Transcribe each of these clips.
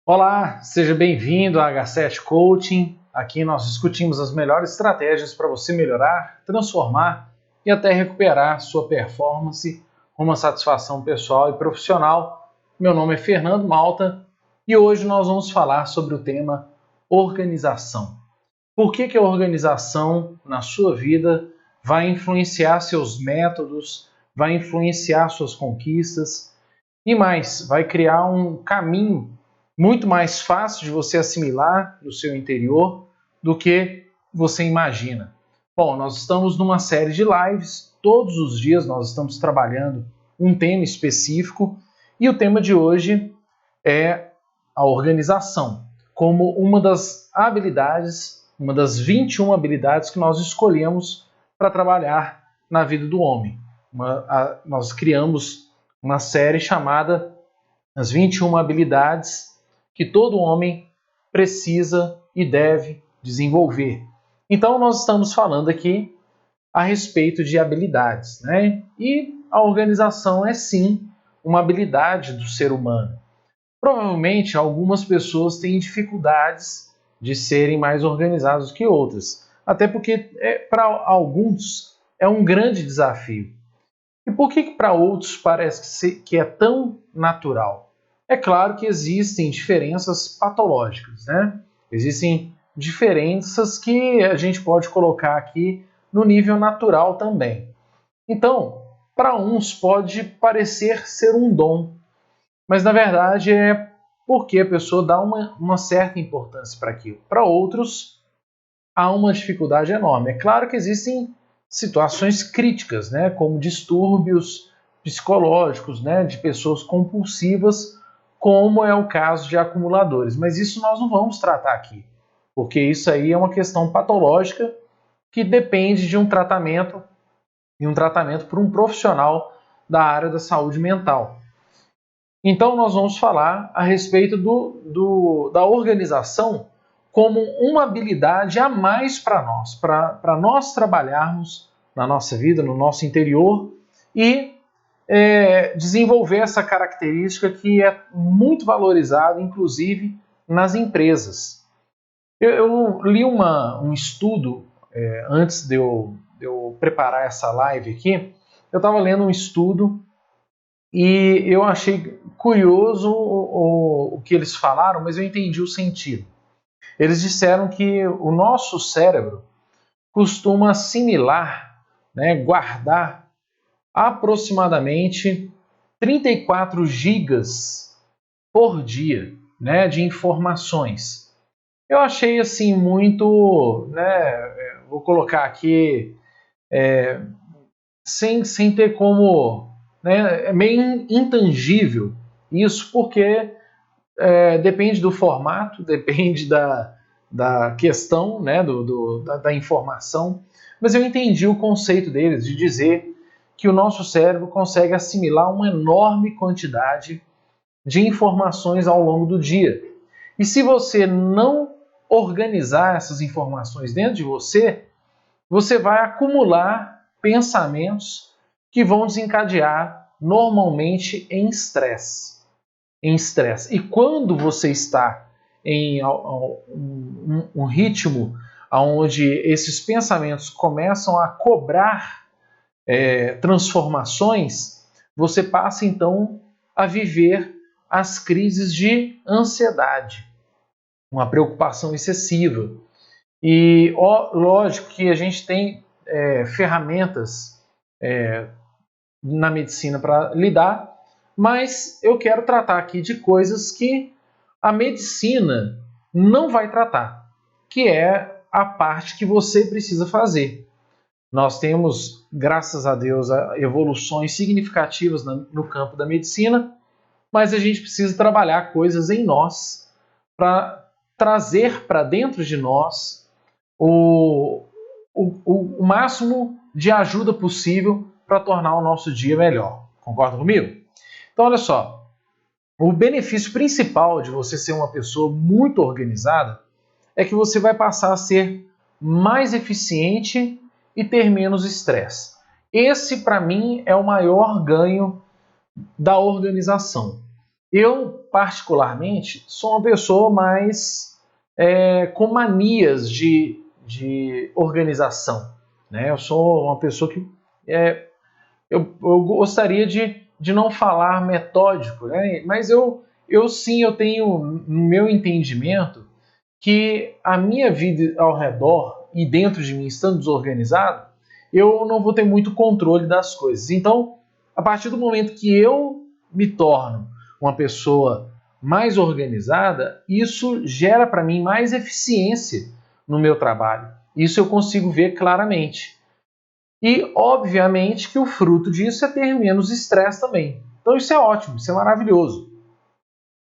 Olá, seja bem-vindo à H7 Coaching. Aqui nós discutimos as melhores estratégias para você melhorar, transformar e até recuperar sua performance com uma satisfação pessoal e profissional. Meu nome é Fernando Malta e hoje nós vamos falar sobre o tema organização. Por que a organização na sua vida vai influenciar seus métodos, vai influenciar suas conquistas e mais, vai criar um caminho muito mais fácil de você assimilar no seu interior do que você imagina. Bom, nós estamos numa série de lives, todos os dias nós estamos trabalhando um tema específico e o tema de hoje é a organização, como uma das habilidades, uma das 21 habilidades que nós escolhemos para trabalhar na vida do homem. Nós criamos uma série chamada As 21 Habilidades que todo homem precisa e deve desenvolver. Então, nós estamos falando aqui a respeito de habilidades, né? E a organização é sim uma habilidade do ser humano. Provavelmente, algumas pessoas têm dificuldades de serem mais organizados que outras, até porque para alguns é um grande desafio. E por que para outros parece que é tão natural? É claro que existem diferenças patológicas, né? Existem diferenças que a gente pode colocar aqui no nível natural também. Então, para uns pode parecer ser um dom, mas na verdade é porque a pessoa dá uma certa importância para aquilo. Para outros, há uma dificuldade enorme. É claro que existem situações críticas, né? Como distúrbios psicológicos, né? De pessoas compulsivas, como é o caso de acumuladores. Mas isso nós não vamos tratar aqui, porque isso aí é uma questão patológica que depende de um tratamento, e um tratamento por um profissional da área da saúde mental. Então nós vamos falar a respeito da organização como uma habilidade a mais para nós trabalharmos na nossa vida, no nosso interior e desenvolver essa característica que é muito valorizada, inclusive nas empresas. Eu li um estudo, antes de eu preparar essa live aqui, eu estava lendo um estudo e eu achei curioso o que eles falaram, mas eu entendi o sentido. Eles disseram que o nosso cérebro costuma assimilar, né, guardar aproximadamente 34 gigas por dia, né, de informações. Eu achei assim muito, né, vou colocar aqui, sem ter como, né, é meio intangível isso, porque depende do formato, depende da questão, né, da informação, mas eu entendi o conceito deles de dizer que o nosso cérebro consegue assimilar uma enorme quantidade de informações ao longo do dia. E se você não organizar essas informações dentro de você, você vai acumular pensamentos que vão desencadear normalmente em estresse. E quando você está em um ritmo onde esses pensamentos começam a cobrar transformações, você passa então a viver as crises de ansiedade, uma preocupação excessiva. E lógico que a gente tem ferramentas na medicina para lidar, mas eu quero tratar aqui de coisas que a medicina não vai tratar, que é a parte que você precisa fazer. Nós temos, graças a Deus, evoluções significativas no campo da medicina, mas a gente precisa trabalhar coisas em nós para trazer para dentro de nós o máximo de ajuda possível para tornar o nosso dia melhor. Concorda comigo? Então, olha só, o benefício principal de você ser uma pessoa muito organizada é que você vai passar a ser mais eficiente e ter menos estresse. Esse, para mim, é o maior ganho da organização. Eu, particularmente, sou uma pessoa mais com manias de organização, né? Eu sou uma pessoa que eu gostaria de não falar metódico, né? Mas eu tenho no meu entendimento que a minha vida ao redor e dentro de mim estando desorganizado, eu não vou ter muito controle das coisas. Então, a partir do momento que eu me torno uma pessoa mais organizada, isso gera para mim mais eficiência no meu trabalho. Isso eu consigo ver claramente. E, obviamente, que o fruto disso é ter menos estresse também. Então, isso é ótimo, isso é maravilhoso.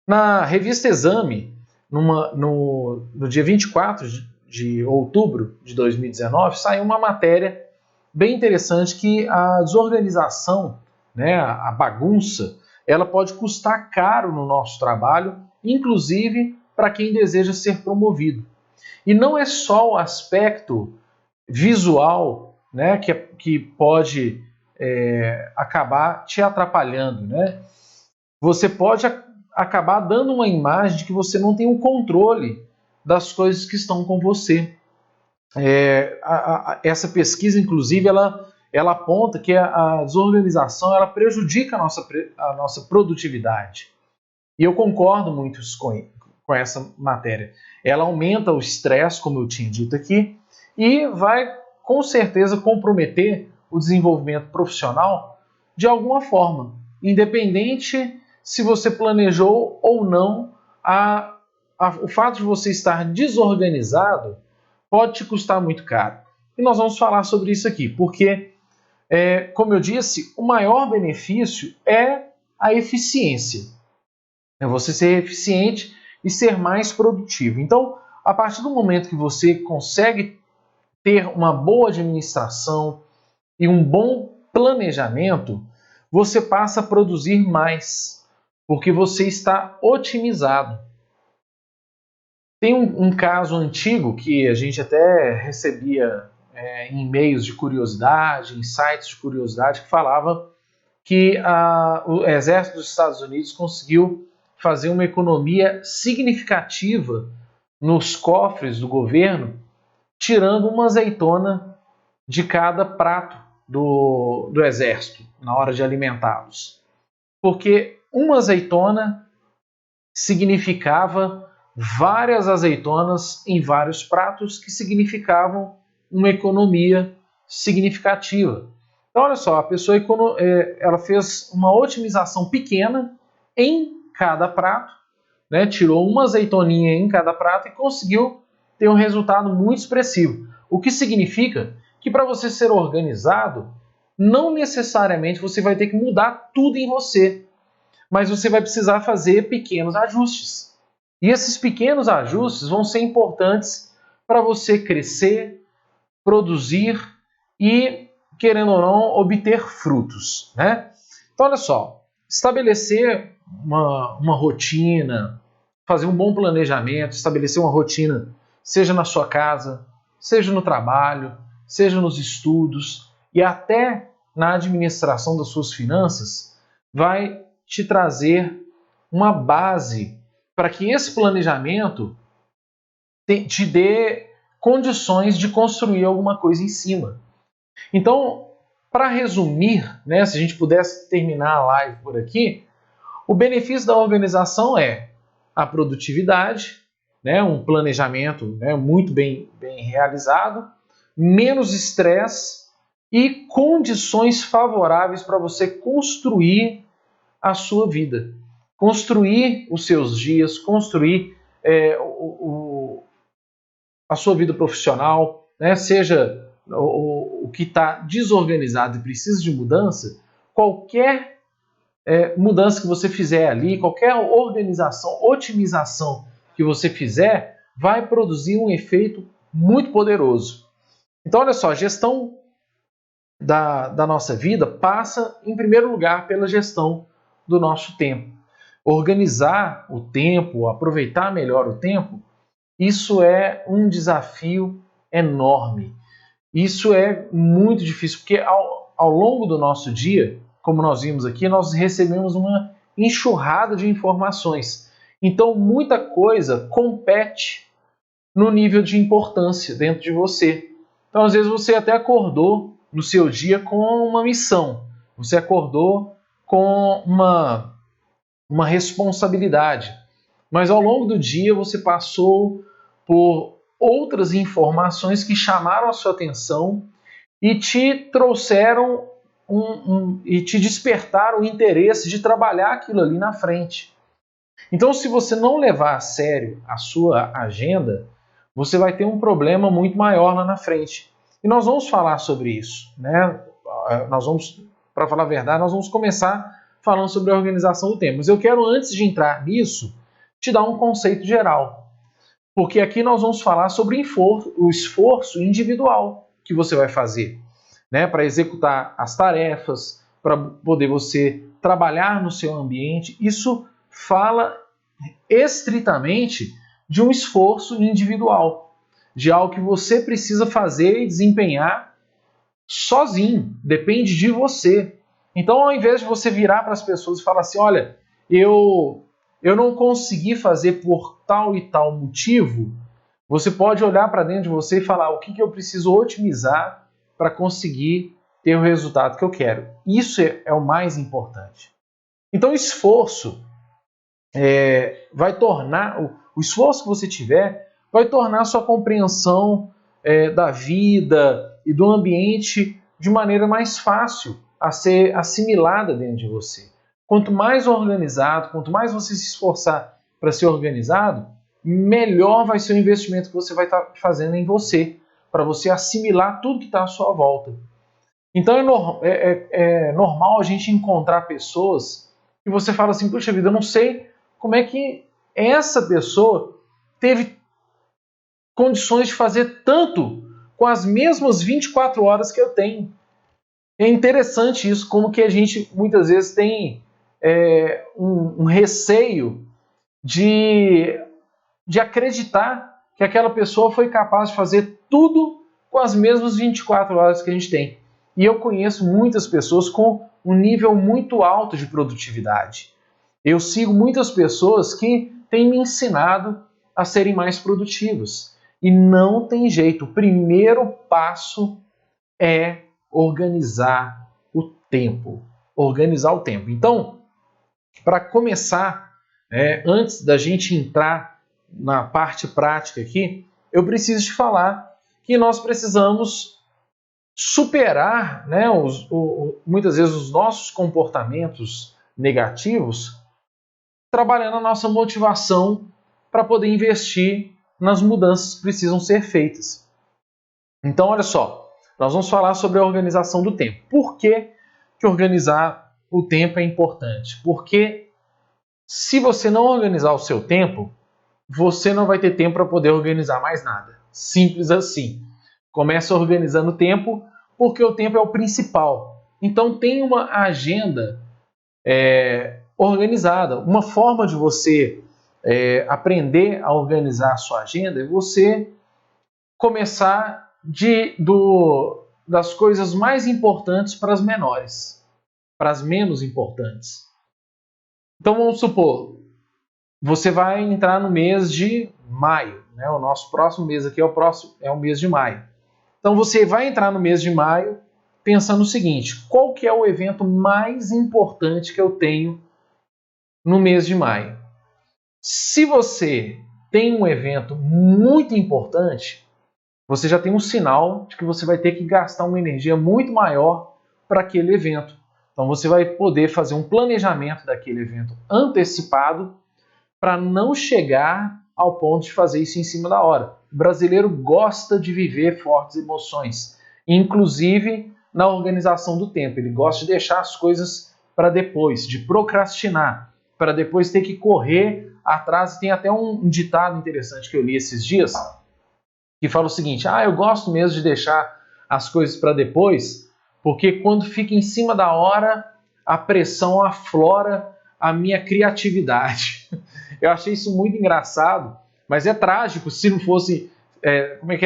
Na revista Exame, no dia 24 de outubro de 2019, saiu uma matéria bem interessante que a desorganização, né, a bagunça, ela pode custar caro no nosso trabalho, inclusive para quem deseja ser promovido. E não é só o aspecto visual, né, que pode acabar te atrapalhando, né? Você pode acabar dando uma imagem de que você não tem o controle das coisas que estão com você. Essa pesquisa, inclusive, ela aponta que a desorganização ela prejudica a nossa produtividade. E eu concordo muito com essa matéria. Ela aumenta o estresse, como eu tinha dito aqui, e vai, com certeza, comprometer o desenvolvimento profissional de alguma forma, independente se você planejou ou não. O fato de você estar desorganizado pode te custar muito caro. E nós vamos falar sobre isso aqui, porque, como eu disse, o maior benefício é a eficiência. É você ser eficiente e ser mais produtivo. Então, a partir do momento que você consegue ter uma boa administração e um bom planejamento, você passa a produzir mais, porque você está otimizado. Tem um caso antigo que a gente até recebia em e-mails de curiosidade, em sites de curiosidade, que falava que o Exército dos Estados Unidos conseguiu fazer uma economia significativa nos cofres do governo, tirando uma azeitona de cada prato do Exército na hora de alimentá-los. Porque uma azeitona significava várias azeitonas em vários pratos, que significavam uma economia significativa. Então, olha só, a pessoa ela fez uma otimização pequena em cada prato, né? Tirou uma azeitoninha em cada prato e conseguiu ter um resultado muito expressivo. O que significa que para você ser organizado, não necessariamente você vai ter que mudar tudo em você, mas você vai precisar fazer pequenos ajustes. E esses pequenos ajustes vão ser importantes para você crescer, produzir e, querendo ou não, obter frutos, né? Então, olha só, estabelecer uma rotina, fazer um bom planejamento, estabelecer uma rotina, seja na sua casa, seja no trabalho, seja nos estudos e até na administração das suas finanças, vai te trazer uma base para que esse planejamento te dê condições de construir alguma coisa em cima. Então, para resumir, né, se a gente pudesse terminar a live por aqui, o benefício da organização é a produtividade, né, um planejamento, né, muito bem realizado, menos estresse e condições favoráveis para você construir a sua vida, construir os seus dias, construir a sua vida profissional, né? Seja o que está desorganizado e precisa de mudança, qualquer mudança que você fizer ali, qualquer organização, otimização que você fizer, vai produzir um efeito muito poderoso. Então, olha só, a gestão da nossa vida passa, em primeiro lugar, pela gestão do nosso tempo. Organizar o tempo, aproveitar melhor o tempo, isso é um desafio enorme. Isso é muito difícil, porque ao longo do nosso dia, como nós vimos aqui, nós recebemos uma enxurrada de informações. Então, muita coisa compete no nível de importância dentro de você. Então, às vezes, você até acordou no seu dia com uma missão. Você acordou com uma responsabilidade. Mas ao longo do dia você passou por outras informações que chamaram a sua atenção e te trouxeram e te despertaram o interesse de trabalhar aquilo ali na frente. Então, se você não levar a sério a sua agenda, você vai ter um problema muito maior lá na frente. E nós vamos falar sobre isso, né? Para falar a verdade, nós vamos começar falando sobre a organização do tempo. Mas eu quero, antes de entrar nisso, te dar um conceito geral. Porque aqui nós vamos falar sobre o esforço individual que você vai fazer, né, para executar as tarefas, para poder você trabalhar no seu ambiente. Isso fala estritamente de um esforço individual, de algo que você precisa fazer e desempenhar sozinho, depende de você. Então, ao invés de você virar para as pessoas e falar assim, olha, eu não consegui fazer por tal e tal motivo, você pode olhar para dentro de você e falar o que eu preciso otimizar para conseguir ter o resultado que eu quero. Isso é o mais importante. Então, esforço vai tornar, o esforço que você tiver vai tornar a sua compreensão da vida e do ambiente de maneira mais fácil a ser assimilada dentro de você. Quanto mais organizado, quanto mais você se esforçar para ser organizado, melhor vai ser o investimento que você vai estar fazendo em você, para você assimilar tudo que está à sua volta. Então é normal a gente encontrar pessoas que você fala assim, puxa vida, eu não sei como é que essa pessoa teve condições de fazer tanto com as mesmas 24 horas que eu tenho. É interessante isso, como que a gente muitas vezes tem um receio de acreditar que aquela pessoa foi capaz de fazer tudo com as mesmas 24 horas que a gente tem. E eu conheço muitas pessoas com um nível muito alto de produtividade. Eu sigo muitas pessoas que têm me ensinado a serem mais produtivos. E não tem jeito. O primeiro passo é organizar o tempo. Organizar o tempo. Então, para começar, antes da gente entrar na parte prática aqui, eu preciso te falar que nós precisamos superar, né, muitas vezes os nossos comportamentos negativos, trabalhando a nossa motivação para poder investir nas mudanças que precisam ser feitas. Então, olha só, nós vamos falar sobre a organização do tempo. Por que organizar o tempo é importante? Porque se você não organizar o seu tempo, você não vai ter tempo para poder organizar mais nada. Simples assim. Começa organizando o tempo, porque o tempo é o principal. Então tem uma agenda organizada. Uma forma de você aprender a organizar a sua agenda é você começar das coisas mais importantes para as menores, para as menos importantes. Então vamos supor, você vai entrar no mês de maio, né? O nosso próximo mês aqui é o mês de maio. Então você vai entrar no mês de maio pensando o seguinte, qual que é o evento mais importante que eu tenho no mês de maio? Se você tem um evento muito importante, você já tem um sinal de que você vai ter que gastar uma energia muito maior para aquele evento. Então você vai poder fazer um planejamento daquele evento antecipado para não chegar ao ponto de fazer isso em cima da hora. O brasileiro gosta de viver fortes emoções, inclusive na organização do tempo. Ele gosta de deixar as coisas para depois, de procrastinar, para depois ter que correr atrás. Tem até um ditado interessante que eu li esses dias, que fala o seguinte, eu gosto mesmo de deixar as coisas para depois, porque quando fica em cima da hora, a pressão aflora a minha criatividade. Eu achei isso muito engraçado, mas é trágico se não fosse...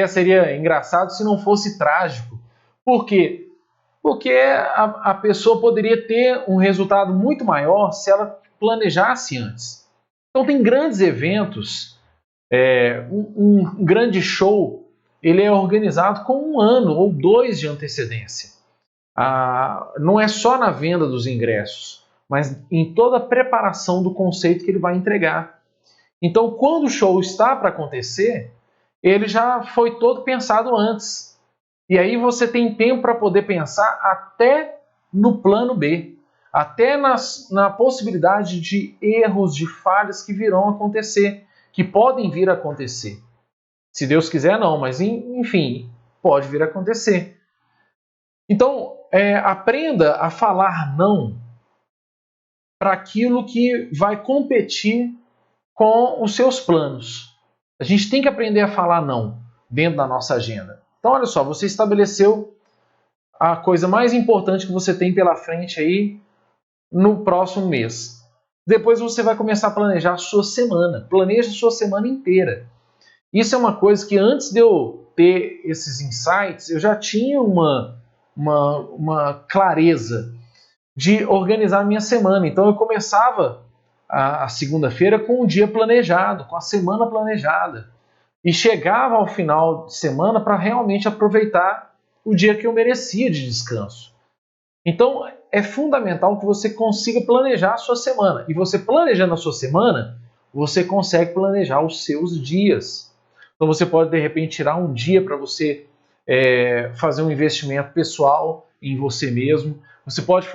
Seria engraçado se não fosse trágico. Por quê? Porque a pessoa poderia ter um resultado muito maior se ela planejasse antes. Então tem grandes eventos, um grande show, ele é organizado com 1 ano ou 2 de antecedência. Não é só na venda dos ingressos, mas em toda a preparação do conceito que ele vai entregar. Então, quando o show está para acontecer, ele já foi todo pensado antes. E aí você tem tempo para poder pensar até no plano B, até na possibilidade de erros, de falhas que virão acontecer, que podem vir a acontecer. Se Deus quiser, não, mas enfim, pode vir a acontecer. Então, aprenda a falar não para aquilo que vai competir com os seus planos. A gente tem que aprender a falar não dentro da nossa agenda. Então, olha só, você estabeleceu a coisa mais importante que você tem pela frente aí no próximo mês. Depois você vai começar a planejar a sua semana. Planeje a sua semana inteira. Isso é uma coisa que antes de eu ter esses insights, eu já tinha uma clareza de organizar a minha semana. Então eu começava a segunda-feira com o dia planejado, com a semana planejada. E chegava ao final de semana para realmente aproveitar o dia que eu merecia de descanso. Então é fundamental que você consiga planejar a sua semana. E você planejando a sua semana, você consegue planejar os seus dias. Então você pode de repente tirar um dia para você fazer um investimento pessoal em você mesmo. Você pode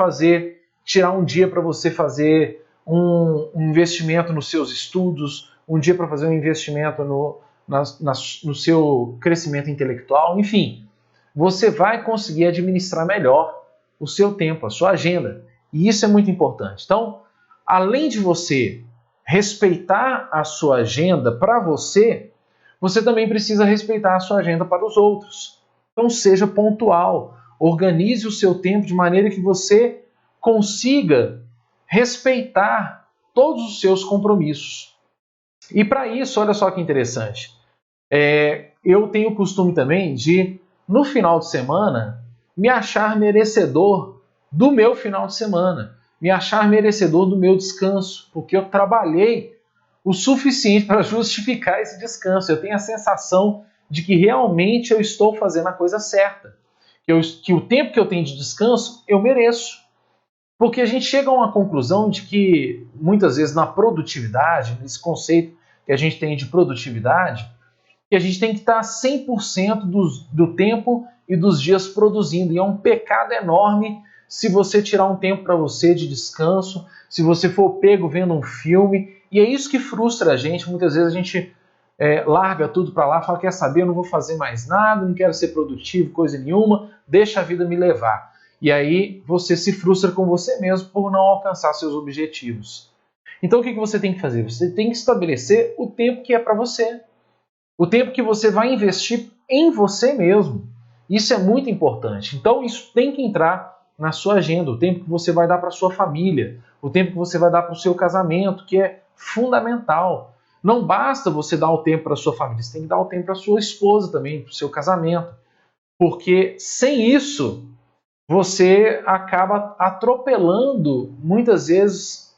tirar um dia para você fazer um investimento nos seus estudos, um dia para fazer um investimento no seu crescimento intelectual, enfim. Você vai conseguir administrar melhor o seu tempo, a sua agenda. E isso é muito importante. Então, além de você respeitar a sua agenda para você, você também precisa respeitar a sua agenda para os outros. Então, seja pontual. Organize o seu tempo de maneira que você consiga respeitar todos os seus compromissos. E para isso, olha só que interessante. Eu tenho o costume também de, no final de semana, me achar merecedor do meu final de semana. Me achar merecedor do meu descanso. Porque eu trabalhei o suficiente para justificar esse descanso. Eu tenho a sensação de que realmente eu estou fazendo a coisa certa. Que o tempo que eu tenho de descanso, eu mereço. Porque a gente chega a uma conclusão de que, muitas vezes, na produtividade, nesse conceito que a gente tem de produtividade, que a gente tem que estar 100% do tempo e dos dias produzindo. E é um pecado enorme se você tirar um tempo para você de descanso, se você for pego vendo um filme. E é isso que frustra a gente. Muitas vezes a gente larga tudo para lá, fala, quer saber, eu não vou fazer mais nada, não quero ser produtivo, coisa nenhuma, deixa a vida me levar. E aí você se frustra com você mesmo por não alcançar seus objetivos. Então o que você tem que fazer? Você tem que estabelecer o tempo que é para você. O tempo que você vai investir em você mesmo. Isso é muito importante. Então isso tem que entrar na sua agenda. O tempo que você vai dar para sua família. O tempo que você vai dar para o seu casamento, que é fundamental. Não basta você dar o tempo para sua família. Você tem que dar o tempo para sua esposa também, para o seu casamento. Porque sem isso, você acaba atropelando, muitas vezes,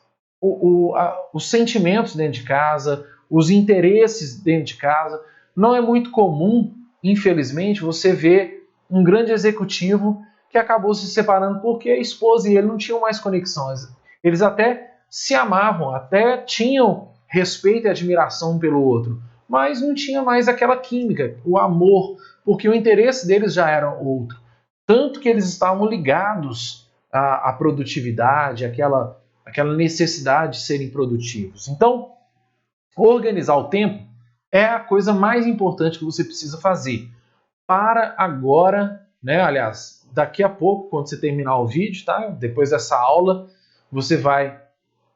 os sentimentos dentro de casa, os interesses dentro de casa. Não é muito comum, infelizmente, você ver um grande executivo que acabou se separando porque a esposa e ele não tinham mais conexão. Eles até se amavam, até tinham respeito e admiração um pelo outro, mas não tinha mais aquela química, o amor, porque o interesse deles já era outro. Tanto que eles estavam ligados à produtividade, aquela necessidade de serem produtivos. Então, organizar o tempo é a coisa mais importante que você precisa fazer. Para agora, né? Aliás, daqui a pouco, quando você terminar o vídeo, tá? Depois dessa aula, você vai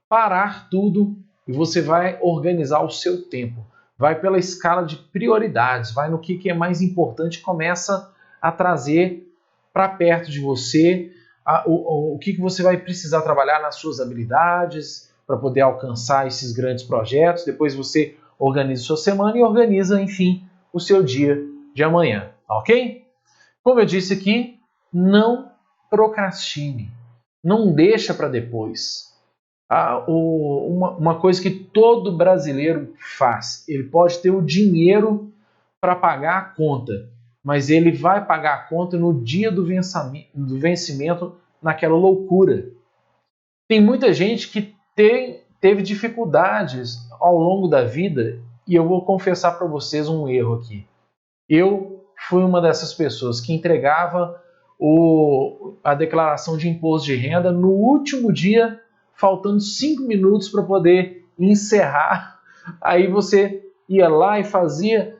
parar tudo e você vai organizar o seu tempo. Vai pela escala de prioridades, vai no que é mais importante, começa a trazer para perto de você o que você vai precisar trabalhar nas suas habilidades para poder alcançar esses grandes projetos. Depois você organiza a sua semana e organiza, enfim, o seu dia de amanhã, ok? Como eu disse aqui, não procrastine, não deixa para depois. Uma coisa que todo brasileiro faz, ele pode ter o dinheiro para pagar a conta, mas ele vai pagar a conta no dia do vencimento naquela loucura. Tem muita gente que teve dificuldades ao longo da vida e eu vou confessar para vocês um erro aqui. Eu fui uma dessas pessoas que entregava a declaração de imposto de renda no último dia, faltando 5 minutos para poder encerrar. Aí você ia lá e fazia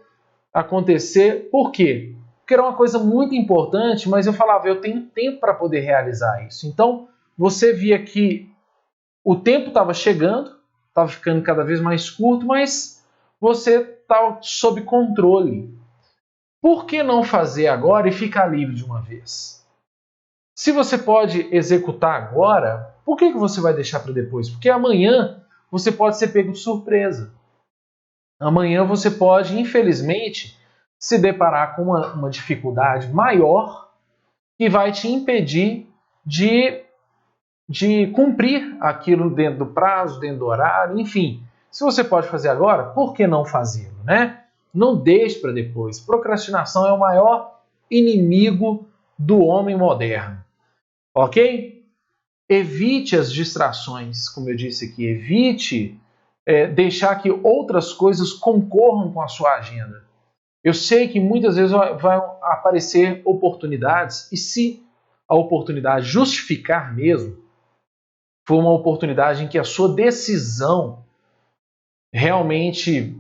acontecer. Por quê? Porque era uma coisa muito importante, mas eu falava, eu tenho tempo para poder realizar isso. Então, você via que o tempo estava chegando, estava ficando cada vez mais curto, mas você estava sob controle. Por que não fazer agora e ficar livre de uma vez? Se você pode executar agora, por que você vai deixar para depois? Porque amanhã você pode ser pego de surpresa. Amanhã você pode, infelizmente, se deparar com uma dificuldade maior que vai te impedir de cumprir aquilo dentro do prazo, dentro do horário, enfim. Se você pode fazer agora, por que não fazê-lo, né? Não deixe para depois. Procrastinação é o maior inimigo do homem moderno, ok? Evite as distrações, como eu disse aqui, evite deixar que outras coisas concorram com a sua agenda. Eu sei que muitas vezes vai aparecer oportunidades e se a oportunidade justificar mesmo, for uma oportunidade em que a sua decisão realmente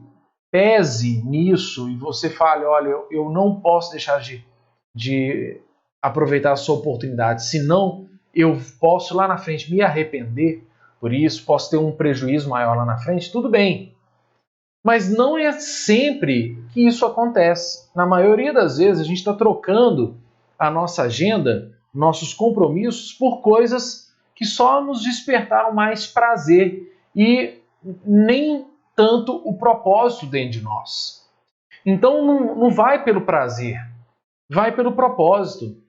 pese nisso e você fale, olha, eu não posso deixar de aproveitar a sua oportunidade, senão eu posso lá na frente me arrepender por isso, posso ter um prejuízo maior lá na frente, tudo bem. Mas não é sempre que isso acontece. Na maioria das vezes a gente está trocando a nossa agenda, nossos compromissos por coisas que só nos despertaram mais prazer e nem tanto o propósito dentro de nós. Então não vai pelo prazer, vai pelo propósito.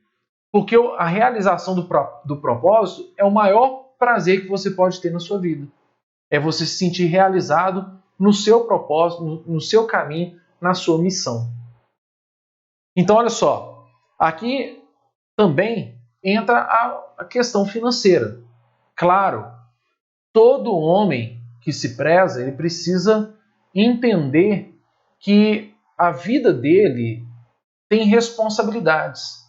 Porque a realização do propósito é o maior prazer que você pode ter na sua vida. É você se sentir realizado no seu propósito, no seu caminho, na sua missão. Então, olha só, aqui também entra a questão financeira. Claro, todo homem que se preza, ele precisa entender que a vida dele tem responsabilidades.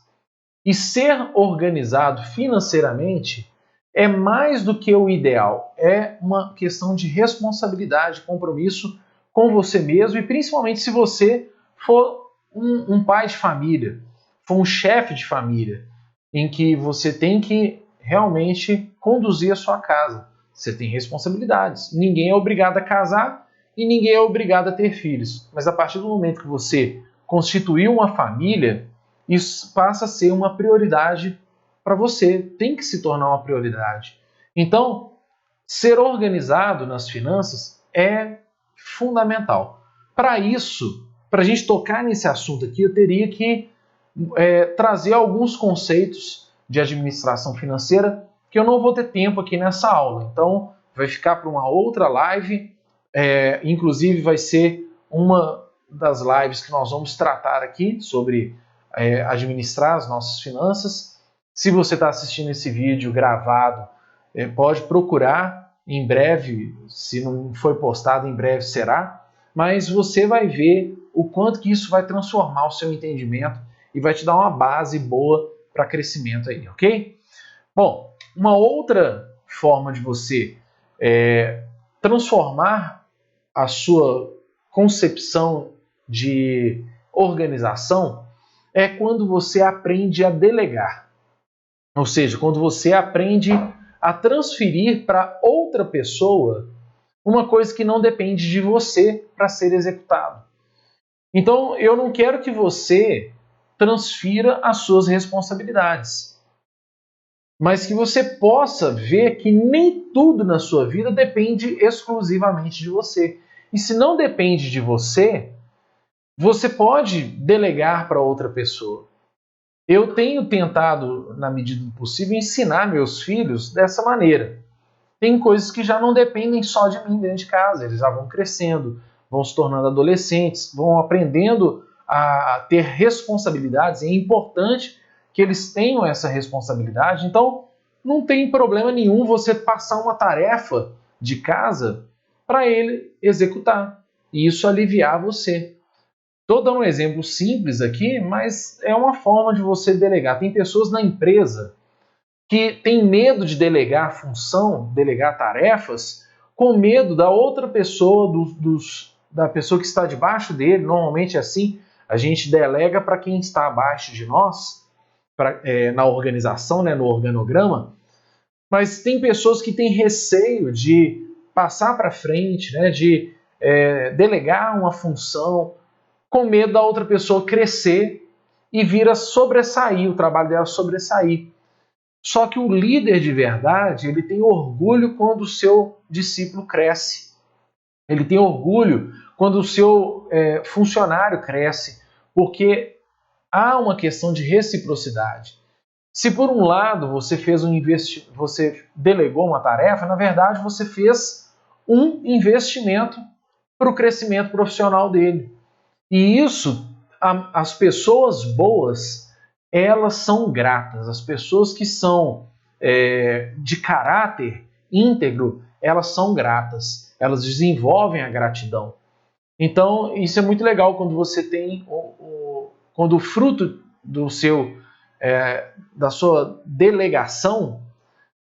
E ser organizado financeiramente é mais do que o ideal. É uma questão de responsabilidade, compromisso com você mesmo e principalmente se você for um pai de família, for um chefe de família, em que você tem que realmente conduzir a sua casa. Você tem responsabilidades. Ninguém é obrigado a casar e ninguém é obrigado a ter filhos. Mas a partir do momento que você constituiu uma família, isso passa a ser uma prioridade para você, tem que se tornar uma prioridade. Então, ser organizado nas finanças é fundamental. Para isso, para a gente tocar nesse assunto aqui, eu teria que trazer alguns conceitos de administração financeira que eu não vou ter tempo aqui nessa aula. Então, vai ficar para uma outra live, inclusive vai ser uma das lives que nós vamos tratar aqui sobre administrar as nossas finanças. Se você está assistindo esse vídeo gravado, pode procurar em breve, se não foi postado, em breve será, mas você vai ver o quanto que isso vai transformar o seu entendimento e vai te dar uma base boa para crescimento aí, ok? Bom, uma outra forma de você transformar a sua concepção de organização é quando você aprende a delegar. Ou seja, quando você aprende a transferir para outra pessoa uma coisa que não depende de você para ser executado. Então, eu não quero que você transfira as suas responsabilidades, mas que você possa ver que nem tudo na sua vida depende exclusivamente de você. E se não depende de você, você pode delegar para outra pessoa. Eu tenho tentado, na medida do possível, ensinar meus filhos dessa maneira. tem coisas que já não dependem só de mim dentro de casa, eles já vão crescendo, vão se tornando adolescentes, vão aprendendo a ter responsabilidades, e é importante que eles tenham essa responsabilidade. Então, não tem problema nenhum você passar uma tarefa de casa para ele executar, e isso aliviar você. Estou dando um exemplo simples aqui, mas é uma forma de você delegar. Tem pessoas na empresa que têm medo de delegar função, delegar tarefas, com medo da outra pessoa, da pessoa que está debaixo dele. Normalmente é assim, a gente delega para quem está abaixo de nós, na organização, né, no organograma, mas tem pessoas que têm receio de passar para frente, né, de delegar uma função, com medo da outra pessoa crescer e vir a sobressair, o trabalho dela sobressair. Só que o líder de verdade, ele tem orgulho quando o seu discípulo cresce. Ele tem orgulho quando o seu funcionário cresce, porque há uma questão de reciprocidade. Se por um lado você fez você delegou uma tarefa, na verdade você fez um investimento para o crescimento profissional dele. E isso, as pessoas boas, elas são gratas. As pessoas que são de caráter íntegro, elas são gratas. Elas desenvolvem a gratidão. Então, isso é muito legal quando você tem quando o fruto da sua delegação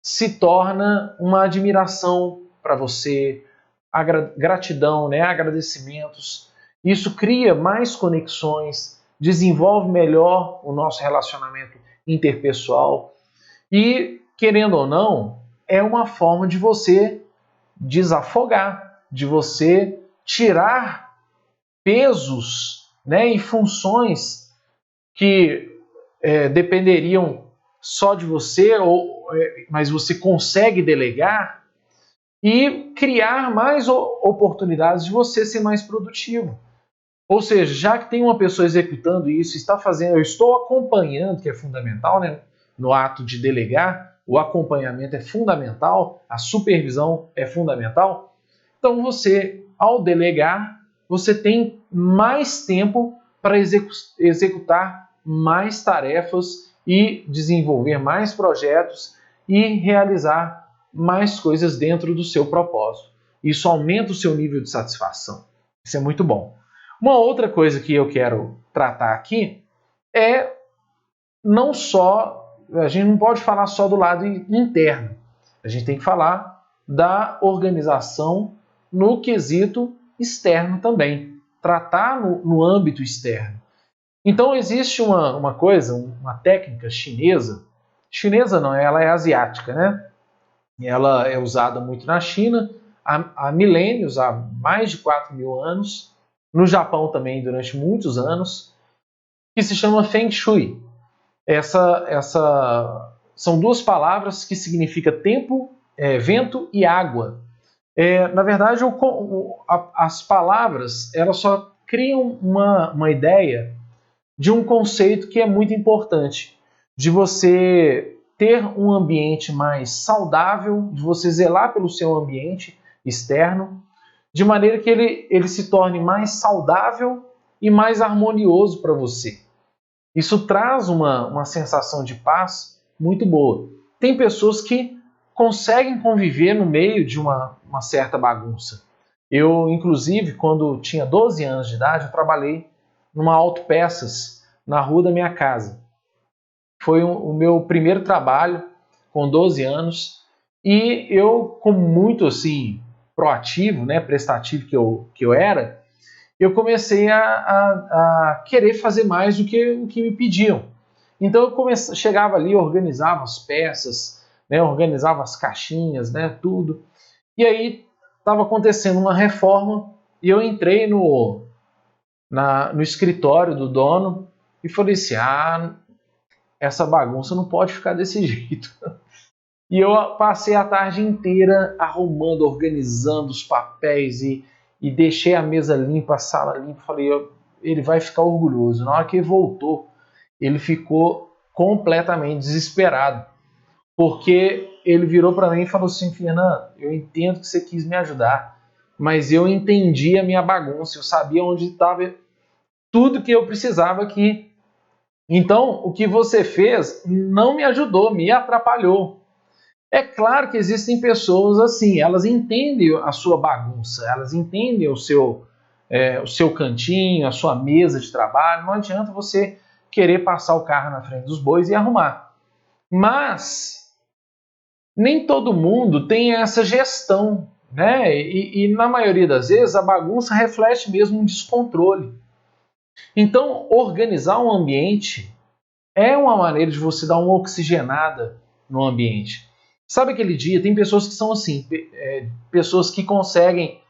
se torna uma admiração para você, gratidão, né, agradecimentos. Isso cria mais conexões, desenvolve melhor o nosso relacionamento interpessoal e, querendo ou não, é uma forma de você desafogar, de você tirar pesos, né, e funções que dependeriam só de você, mas você consegue delegar e criar mais oportunidades de você ser mais produtivo. Ou seja, já que tem uma pessoa executando isso, está fazendo, eu estou acompanhando, que é fundamental, né? No ato de delegar, o acompanhamento é fundamental, a supervisão é fundamental. Então você, ao delegar, você tem mais tempo para executar mais tarefas e desenvolver mais projetos e realizar mais coisas dentro do seu propósito. Isso aumenta o seu nível de satisfação. Isso é muito bom. Uma outra coisa que eu quero tratar aqui é não só, a gente não pode falar só do lado interno, a gente tem que falar da organização no quesito externo também, tratar no âmbito externo. Então existe uma coisa, uma técnica chinesa não, ela é asiática, né? Ela é usada muito na China há milênios, há mais de 4.000 anos, no Japão também durante muitos anos, que se chama Feng Shui. São duas palavras que significam tempo, vento e água. Na verdade, as palavras elas só criam uma ideia de um conceito que é muito importante, de você ter um ambiente mais saudável, de você zelar pelo seu ambiente externo, de maneira que ele se torne mais saudável e mais harmonioso para você. Isso traz uma sensação de paz muito boa. Tem pessoas que conseguem conviver no meio de uma certa bagunça. Eu, inclusive, quando tinha 12 anos de idade, eu trabalhei numa autopeças na rua da minha casa. Foi o meu primeiro trabalho com 12 anos e eu, como muito assim proativo, né, prestativo que eu era, eu comecei a querer fazer mais do que o que me pediam. Então eu chegava ali, organizava as peças, né, organizava as caixinhas, né, tudo. E aí estava acontecendo uma reforma e eu entrei no escritório do dono e falei assim, essa bagunça não pode ficar desse jeito. E eu passei a tarde inteira arrumando, organizando os papéis e deixei a mesa limpa, a sala limpa. Falei, ele vai ficar orgulhoso. Na hora que ele voltou, ele ficou completamente desesperado, porque ele virou para mim e falou assim: Fernando, eu entendo que você quis me ajudar, mas eu entendi a minha bagunça, eu sabia onde estava tudo que eu precisava aqui. Então, o que você fez não me ajudou, me atrapalhou. É claro que existem pessoas assim, elas entendem a sua bagunça, elas entendem o seu cantinho, a sua mesa de trabalho. Não adianta você querer passar o carro na frente dos bois e arrumar. Mas nem todo mundo tem essa gestão, né? E na maioria das vezes a bagunça reflete mesmo um descontrole. Então, organizar um ambiente é uma maneira de você dar uma oxigenada no ambiente. Sabe aquele dia? Tem pessoas que são assim, pessoas que conseguem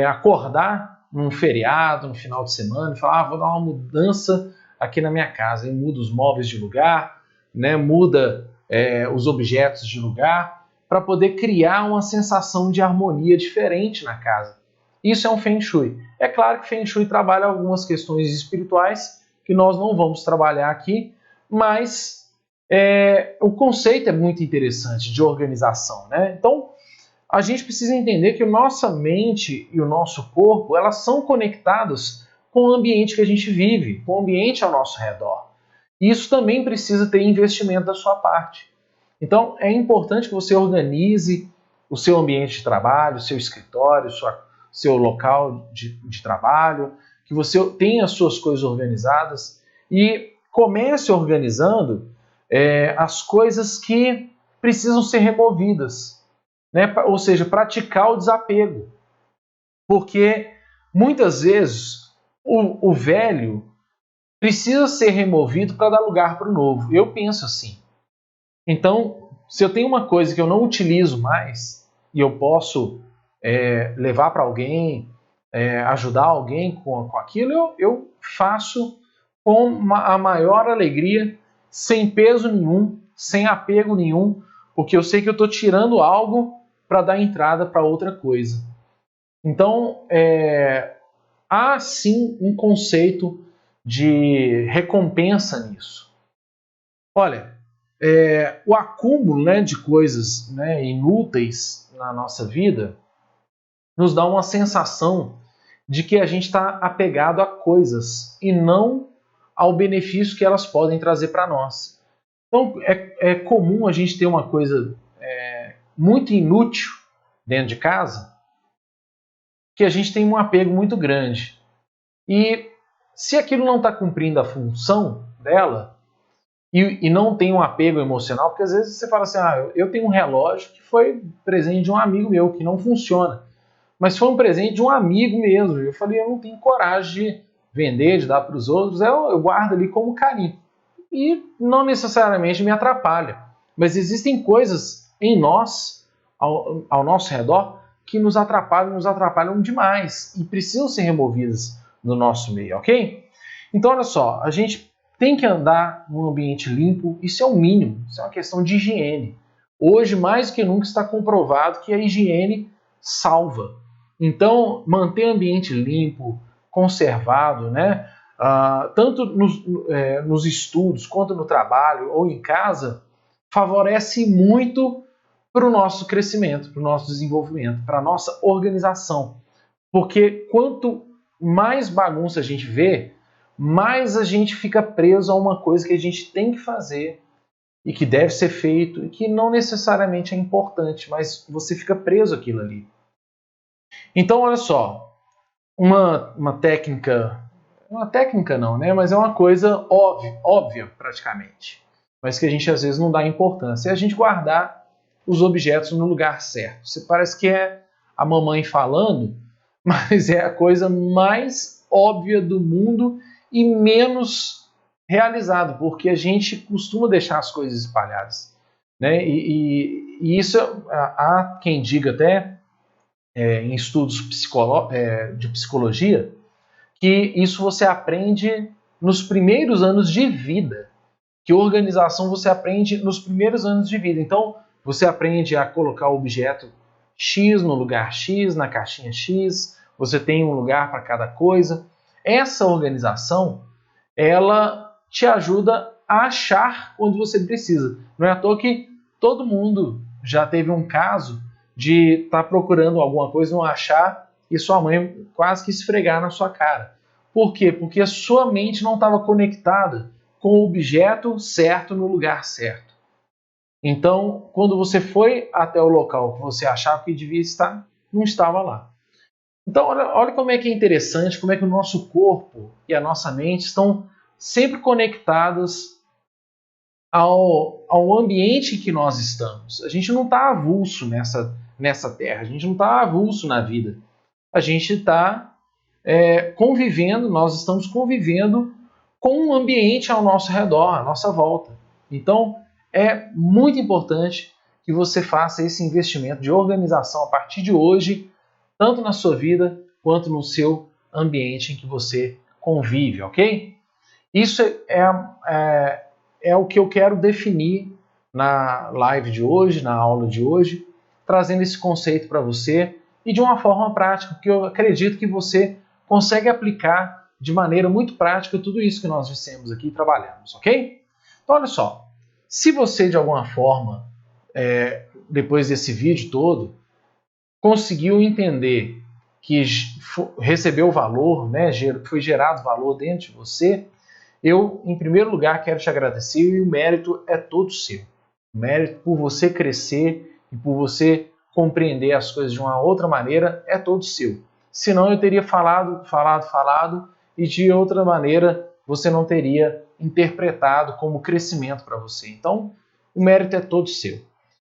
acordar num feriado, no final de semana, e falar: vou dar uma mudança aqui na minha casa. E muda os móveis de lugar, né? Muda os objetos de lugar, para poder criar uma sensação de harmonia diferente na casa. Isso é um Feng Shui. É claro que Feng Shui trabalha algumas questões espirituais que nós não vamos trabalhar aqui, mas o conceito é muito interessante de organização, né? Então, a gente precisa entender que a nossa mente e o nosso corpo, elas são conectadas com o ambiente que a gente vive, com o ambiente ao nosso redor. E isso também precisa ter investimento da sua parte. Então, é importante que você organize o seu ambiente de trabalho, o seu escritório, seu local de trabalho, que você tenha as suas coisas organizadas e comece organizando as coisas que precisam ser removidas, né? Ou seja, praticar o desapego. Porque muitas vezes o velho precisa ser removido para dar lugar para o novo. Eu penso assim. Então, se eu tenho uma coisa que eu não utilizo mais e eu posso levar para alguém, ajudar alguém com aquilo, eu faço com a maior alegria, sem peso nenhum, sem apego nenhum, porque eu sei que eu estou tirando algo para dar entrada para outra coisa. Então, há sim um conceito de recompensa nisso. Olha, o acúmulo, né, de coisas, né, inúteis na nossa vida nos dá uma sensação de que a gente está apegado a coisas e não ao benefício que elas podem trazer para nós. Então, é comum a gente ter uma coisa muito inútil dentro de casa, que a gente tem um apego muito grande. E se aquilo não está cumprindo a função dela, e não tem um apego emocional, porque às vezes você fala assim: eu tenho um relógio que foi presente de um amigo meu, que não funciona. Mas foi um presente de um amigo mesmo. Eu falei: eu não tenho coragem de vender, de dar para os outros, eu guardo ali como carinho. E não necessariamente me atrapalha. Mas existem coisas em nós, ao nosso redor, que nos atrapalham demais e precisam ser removidas do nosso meio, ok? Então, olha só, a gente tem que andar num ambiente limpo, isso é o mínimo, isso é uma questão de higiene. Hoje, mais do que nunca, está comprovado que a higiene salva. Então, manter o ambiente limpo, conservado, né? Tanto nos estudos quanto no trabalho ou em casa, favorece muito para o nosso crescimento, para o nosso desenvolvimento, para a nossa organização. Porque quanto mais bagunça a gente vê, mais a gente fica preso a uma coisa que a gente tem que fazer e que deve ser feito e que não necessariamente é importante, mas você fica preso àquilo ali. Então, olha só, uma técnica não, né? Mas é uma coisa óbvia praticamente, mas que a gente às vezes não dá importância, é a gente guardar os objetos no lugar certo. Você parece que é a mamãe falando, mas é a coisa mais óbvia do mundo e menos realizado, porque a gente costuma deixar as coisas espalhadas, né? E isso há quem diga até em estudos de psicologia que isso você aprende nos primeiros anos de vida, que organização você aprende nos primeiros anos de vida. Então você aprende a colocar o objeto X no lugar X, na caixinha X, você tem um lugar para cada coisa. Essa organização, ela te ajuda a achar quando você precisa. Não é à toa que todo mundo já teve um caso de estar procurando alguma coisa, não achar, e sua mãe quase que esfregar na sua cara. Por quê? Porque a sua mente não estava conectada com o objeto certo no lugar certo. Então, quando você foi até o local que você achava que devia estar, não estava lá. Então, olha como é que é interessante, como é que o nosso corpo e a nossa mente estão sempre conectados ao ambiente que nós estamos. A gente não está avulso nessa terra, a gente não está avulso na vida. A gente está convivendo, nós estamos convivendo com um ambiente ao nosso redor, à nossa volta. Então, é muito importante que você faça esse investimento de organização a partir de hoje, tanto na sua vida quanto no seu ambiente em que você convive, ok? Isso é o que eu quero definir na live de hoje, na aula de hoje, trazendo esse conceito para você e de uma forma prática, porque eu acredito que você consegue aplicar de maneira muito prática tudo isso que nós dissemos aqui e trabalhamos, ok? Então, olha só, se você de alguma forma, depois desse vídeo todo, conseguiu entender que recebeu valor, né, foi gerado valor dentro de você, eu, em primeiro lugar, quero te agradecer e o mérito é todo seu. O mérito por você crescer e por você compreender as coisas de uma outra maneira é todo seu. Senão eu teria falado e de outra maneira você não teria interpretado como crescimento para você. Então, o mérito é todo seu.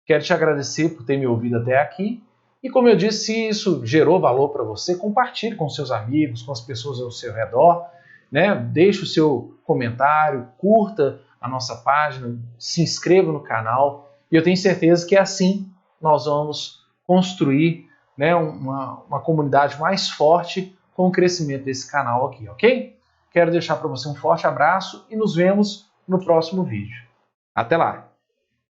Quero te agradecer por ter me ouvido até aqui. E como eu disse, se isso gerou valor para você, compartilhe com seus amigos, com as pessoas ao seu redor, né? Deixe o seu comentário, curta a nossa página, se inscreva no canal. E eu tenho certeza que assim nós vamos construir, né, uma comunidade mais forte com o crescimento desse canal aqui, ok? Quero deixar para você um forte abraço e nos vemos no próximo vídeo. Até lá!